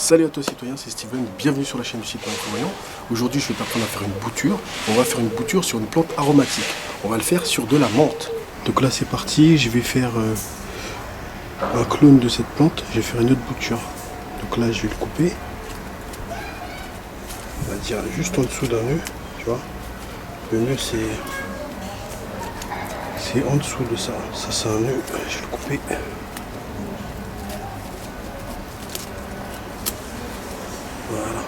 Salut à toi citoyen, c'est Steven, bienvenue sur la chaîne du Citoyen Prévoyant. Aujourd'hui je vais t'apprendre à faire une bouture. On va faire une bouture sur une plante aromatique. On va le faire sur de la menthe. Donc là c'est parti, je vais faire un clone de cette plante. Je vais faire une autre bouture. Donc là je vais le couper. On va dire juste en dessous d'un nœud, tu vois. Le nœud c'est en dessous de ça. Ça c'est un nœud, je vais le couper. Voilà.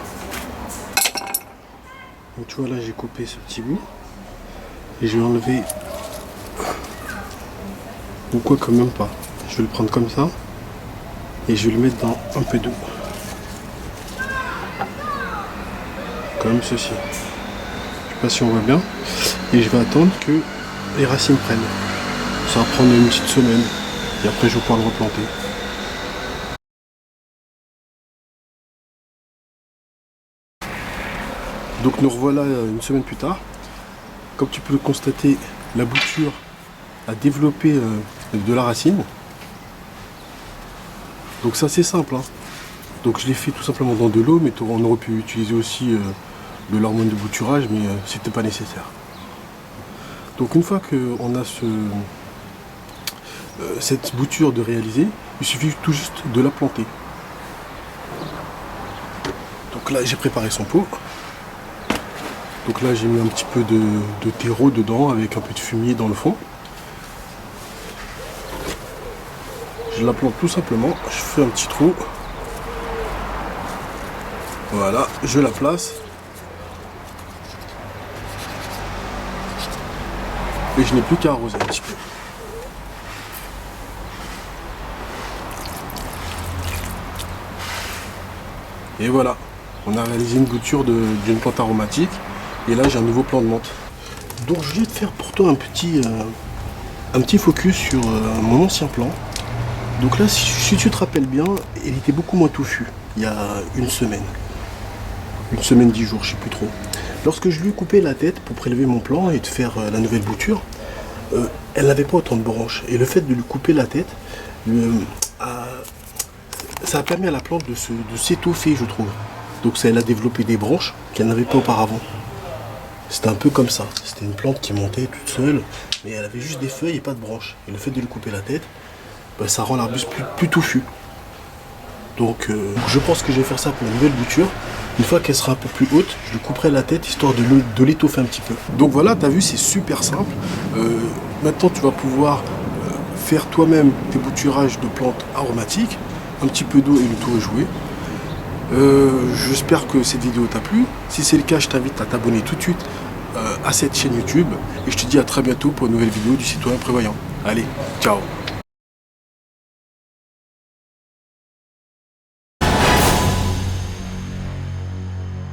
Donc tu vois là j'ai coupé ce petit bout. Et je vais enlever. Ou quoi quand même pas. Je vais le prendre comme ça. Et je vais le mettre dans un peu d'eau. Comme ceci. Je sais pas si on voit bien. Et je vais attendre que les racines prennent. Ça va prendre une petite semaine. Et après je vais pouvoir le replanter. Donc nous revoilà une semaine plus tard. Comme tu peux le constater, la bouture a développé de la racine. Donc ça c'est simple. Hein. Donc je l'ai fait tout simplement dans de l'eau, mais on aurait pu utiliser aussi de l'hormone de bouturage, mais c'était pas nécessaire. Donc une fois qu'on a cette bouture de réaliser, il suffit tout juste de la planter. Donc là j'ai préparé son pot. Donc là j'ai mis un petit peu de terreau dedans avec un peu de fumier dans le fond. Je la plante tout simplement, je fais un petit trou. Voilà, je la place. Et je n'ai plus qu'à arroser un petit peu. Et voilà, on a réalisé une bouture d'une plante aromatique. Et là j'ai un nouveau plant de menthe. Donc je vais te faire pour toi un petit focus sur mon ancien plant. Donc là si tu te rappelles bien, il était beaucoup moins touffu il y a une semaine. Une semaine, 10 jours, je sais plus trop. Lorsque je lui ai coupé la tête pour prélever mon plant et de faire la nouvelle bouture, elle n'avait pas autant de branches. Et le fait de lui couper la tête, ça a permis à la plante de s'étoffer, je trouve. Donc elle a développé des branches qu'elle n'avait pas auparavant. C'était un peu comme ça. C'était une plante qui montait toute seule, mais elle avait juste des feuilles et pas de branches. Et le fait de lui couper la tête, ça rend l'arbuste plus touffu. Donc je pense que je vais faire ça pour une nouvelle bouture. Une fois qu'elle sera un peu plus haute, je lui couperai la tête histoire de l'étoffer un petit peu. Donc voilà, tu as vu, c'est super simple. Maintenant tu vas pouvoir faire toi-même tes bouturages de plantes aromatiques. Un petit peu d'eau et le tour est joué. J'espère que cette vidéo t'a plu. Si c'est le cas, je t'invite à t'abonner tout de suite à cette chaîne YouTube. Et je te dis à très bientôt pour une nouvelle vidéo du Citoyen Prévoyant. Allez, ciao!